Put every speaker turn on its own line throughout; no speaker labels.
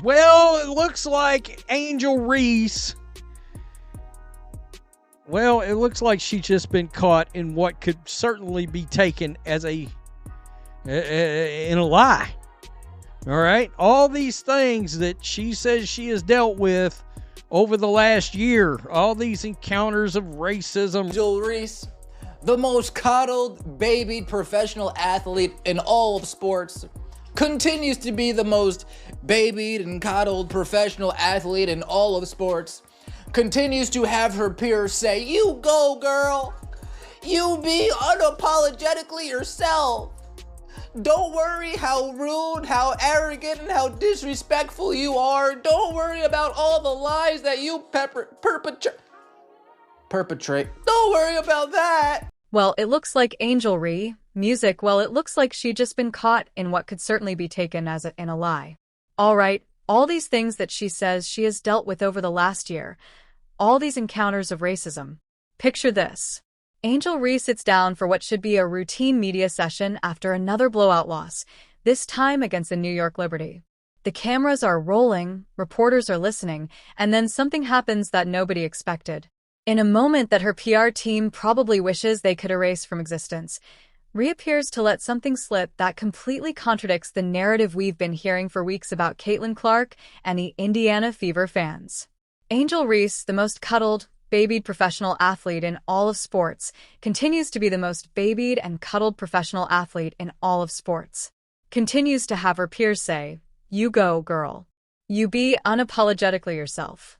Well, it looks like Angel Reese. Well, it looks like she's just been caught in what could certainly be taken as in a lie. All right? All these things that she says she has dealt with over the last year, all these encounters of racism.
Angel Reese, the most coddled, babied professional athlete in all of sports, continues to be the most babied and coddled professional athlete in all of sports, continues to have her peers say, "You go, girl. You be unapologetically yourself. Don't worry how rude, how arrogant, and how disrespectful you are. Don't worry about all the lies that you perpetrate. Don't worry about that."
Well, it looks like Angel Ree, music, well, it looks like she'd just been caught in what could certainly be taken as in a lie. All right, all these things that she says she has dealt with over the last year, all these encounters of racism. Picture this. Angel Ree sits down for what should be a routine media session after another blowout loss, this time against the New York Liberty. The cameras are rolling, reporters are listening, and then something happens that nobody expected. In a moment that her PR team probably wishes they could erase from existence, Ree appears to let something slip that completely contradicts the narrative we've been hearing for weeks about Caitlin Clark and the Indiana Fever fans. Angel Reese, the most cuddled, babied professional athlete in all of sports, continues to be the most babied and cuddled professional athlete in all of sports. Continues to have her peers say, "You go, girl. You be unapologetically yourself.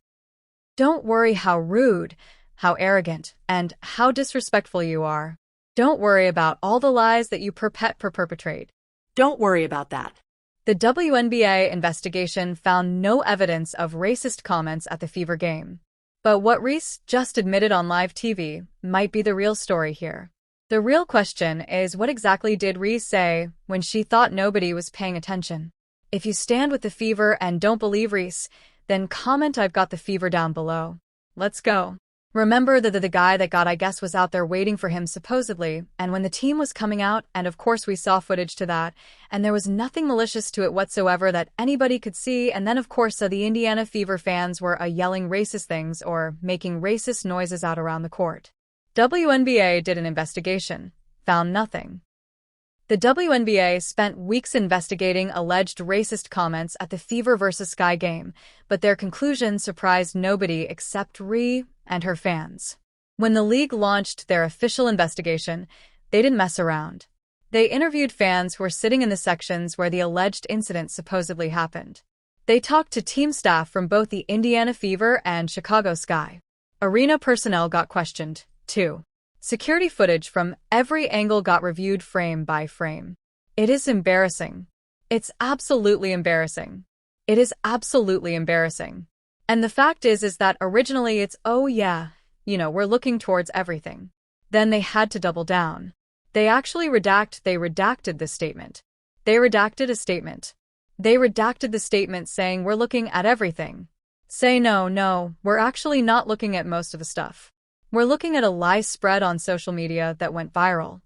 Don't worry how rude, how arrogant, and how disrespectful you are. Don't worry about all the lies that you perpetrate.
Don't worry about that."
The WNBA investigation found no evidence of racist comments at the Fever game. But what Reese just admitted on live TV might be the real story here. The real question is, what exactly did Reese say when she thought nobody was paying attention? If you stand with the Fever and don't believe Reese, then comment "I've got the Fever" down below. Let's go. Remember the guy that got, I guess, was out there waiting for him supposedly, and when the team was coming out, and of course we saw footage to that, and there was nothing malicious to it whatsoever that anybody could see, and then of course the Indiana Fever fans were yelling racist things or making racist noises out around the court. WNBA did an investigation, found nothing. The WNBA spent weeks investigating alleged racist comments at the Fever vs. Sky game, but their conclusion surprised nobody except Ree and her fans. When the league launched their official investigation, they didn't mess around. They interviewed fans who were sitting in the sections where the alleged incident supposedly happened. They talked to team staff from both the Indiana Fever and Chicago Sky. Arena personnel got questioned, too. Security footage from every angle got reviewed frame by frame. It is embarrassing. It's absolutely embarrassing. It is absolutely embarrassing. And the fact is that originally it's, oh yeah, we're looking towards everything. Then they had to double down. They actually redacted the statement. They redacted a statement. They redacted the statement saying we're looking at everything. Say no, we're actually not looking at most of the stuff. We're looking at a lie spread on social media that went viral.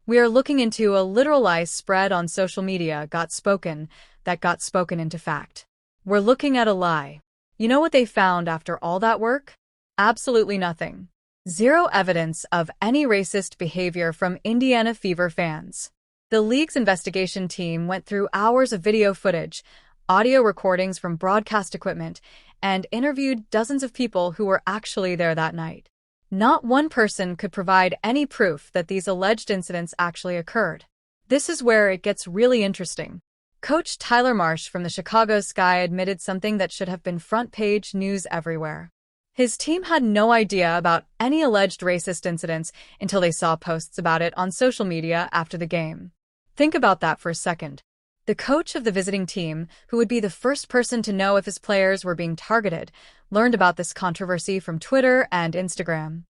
We are looking into a literal lie spread on social media that got spoken into fact. We're looking at a lie. You know what they found after all that work? Absolutely nothing. Zero evidence of any racist behavior from Indiana Fever fans. The league's investigation team went through hours of video footage, audio recordings from broadcast equipment, and interviewed dozens of people who were actually there that night. Not one person could provide any proof that these alleged incidents actually occurred. This is where it gets really interesting. Coach Tyler Marsh from the Chicago Sky admitted something that should have been front-page news everywhere. His team had no idea about any alleged racist incidents until they saw posts about it on social media after the game. Think about that for a second. The coach of the visiting team, who would be the first person to know if his players were being targeted, learned about this controversy from Twitter and Instagram.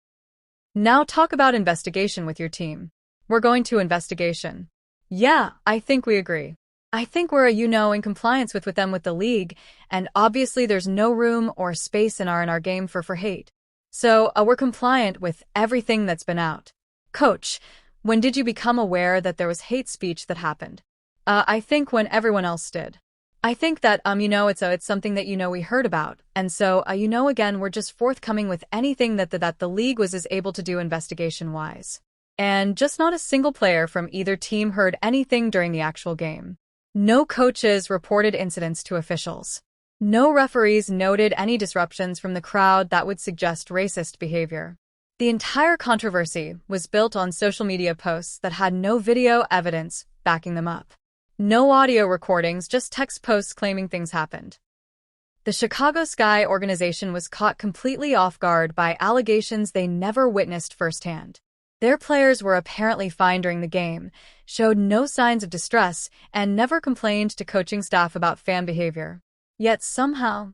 Now talk about investigation with your team. We're going to investigation. Yeah, I think we agree. I think we're in compliance with them with the league, and obviously there's no room or space in our game for hate. So we're compliant with everything that's been out. Coach, when did you become aware that there was hate speech that happened? I think when everyone else did. I think that, it's something that, we heard about. And so, again, we're just forthcoming with anything that the league was able to do investigation-wise. And just not a single player from either team heard anything during the actual game. No coaches reported incidents to officials. No referees noted any disruptions from the crowd that would suggest racist behavior. The entire controversy was built on social media posts that had no video evidence backing them up. No audio recordings, just text posts claiming things happened. The Chicago Sky organization was caught completely off guard by allegations they never witnessed firsthand. Their players were apparently fine during the game, showed no signs of distress, and never complained to coaching staff about fan behavior. Yet somehow,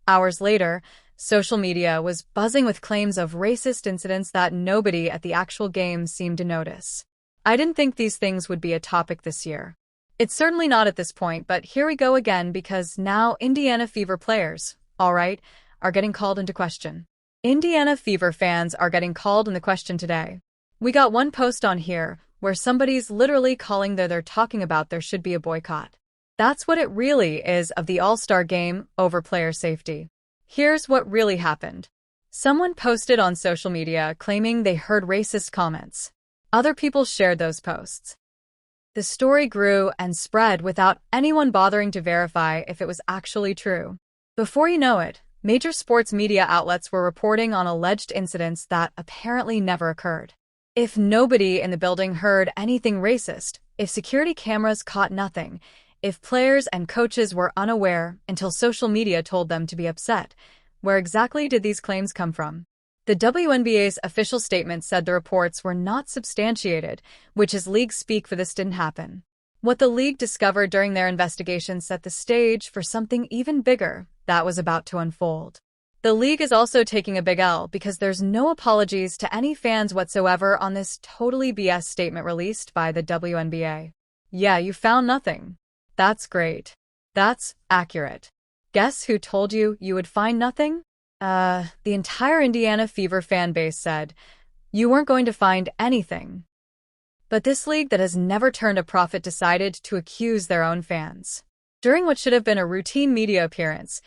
hours later, social media was buzzing with claims of racist incidents that nobody at the actual game seemed to notice. I didn't think these things would be a topic this year. It's certainly not at this point, but here we go again because now Indiana Fever players, are getting called into question. Indiana Fever fans are getting called into question today. We got one post on here where somebody's literally calling they're talking about there should be a boycott. That's what it really is of the All-Star game over player safety. Here's what really happened. Someone posted on social media claiming they heard racist comments. Other people shared those posts. The story grew and spread without anyone bothering to verify if it was actually true. Before you know it, major sports media outlets were reporting on alleged incidents that apparently never occurred. If nobody in the building heard anything racist, if security cameras caught nothing, if players and coaches were unaware until social media told them to be upset, where exactly did these claims come from? The WNBA's official statement said the reports were not substantiated, which is league speak for this didn't happen. What the league discovered during their investigation set the stage for something even bigger that was about to unfold. The league is also taking a big L because there's no apologies to any fans whatsoever on this totally BS statement released by the WNBA. Yeah, you found nothing. That's great. That's accurate. Guess who told you would find nothing? The entire Indiana Fever fan base said, you weren't going to find anything. But this league that has never turned a profit decided to accuse their own fans. During what should have been a routine media appearance,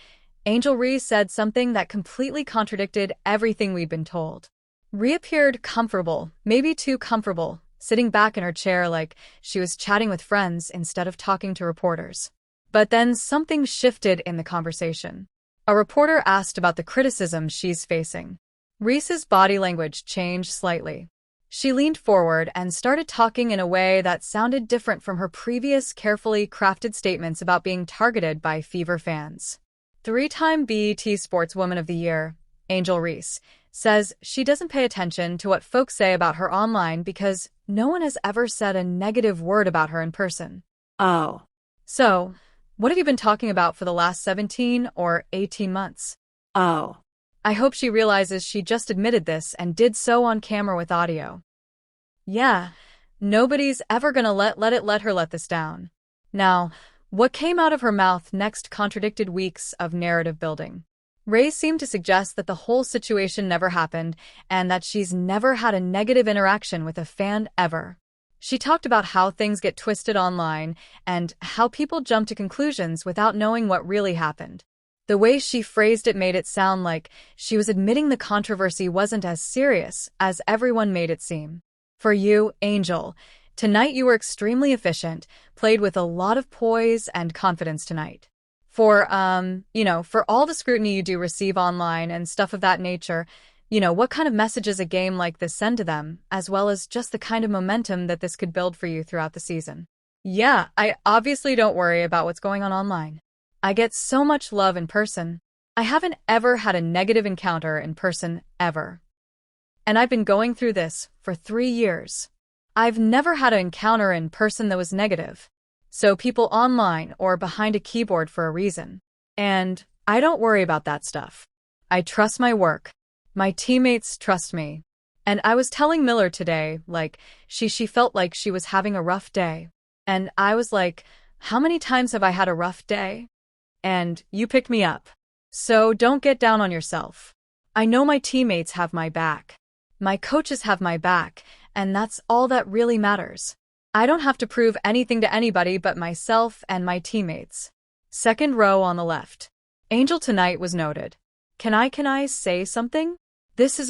Angel Reese said something that completely contradicted everything we'd been told. Rhea appeared comfortable, maybe too comfortable, sitting back in her chair like she was chatting with friends instead of talking to reporters. But then something shifted in the conversation. A reporter asked about the criticism she's facing. Reese's body language changed slightly. She leaned forward and started talking in a way that sounded different from her previous carefully crafted statements about being targeted by Fever fans. Three-time BET Sportswoman of the Year, Angel Reese, says she doesn't pay attention to what folks say about her online because no one has ever said a negative word about her in person.
Oh.
So, what have you been talking about for the last 17 or 18 months?
Oh.
I hope she realizes she just admitted this and did so on camera with audio. Yeah, nobody's ever gonna let her let this down. Now, what came out of her mouth next contradicted weeks of narrative building. Ray seemed to suggest that the whole situation never happened and that she's never had a negative interaction with a fan ever. She talked about how things get twisted online and how people jump to conclusions without knowing what really happened. The way she phrased it made it sound like she was admitting the controversy wasn't as serious as everyone made it seem. For you, Angel, tonight you were extremely efficient, played with a lot of poise and confidence tonight. For all the scrutiny you do receive online and stuff of that nature, what kind of messages a game like this send to them, as well as just the kind of momentum that this could build for you throughout the season. Yeah, I obviously don't worry about what's going on online. I get so much love in person. I haven't ever had a negative encounter in person, ever. And I've been going through this for 3 years. I've never had an encounter in person that was negative. So people online or behind a keyboard for a reason. And I don't worry about that stuff. I trust my work. My teammates trust me. And I was telling Miller today, she felt like she was having a rough day. And I was like, how many times have I had a rough day? And you picked me up. So don't get down on yourself. I know my teammates have my back. My coaches have my back, and that's all that really matters. I don't have to prove anything to anybody but myself and my teammates. Second row on the left. Angel tonight was noted. Can I say something? This is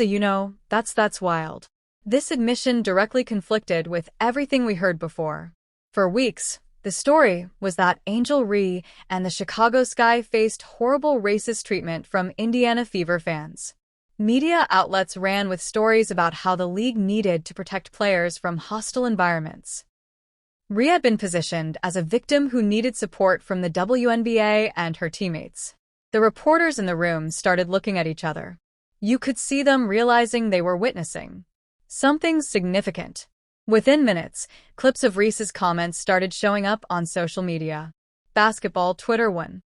that's wild. This admission directly conflicted with everything we heard before. For weeks, the story was that Angel Reese and the Chicago Sky faced horrible racist treatment from Indiana Fever fans. Media outlets ran with stories about how the league needed to protect players from hostile environments. Reese had been positioned as a victim who needed support from the WNBA and her teammates. The reporters in the room started looking at each other. You could see them realizing they were witnessing something significant. Within minutes, clips of Reese's comments started showing up on social media. Basketball Twitter 1.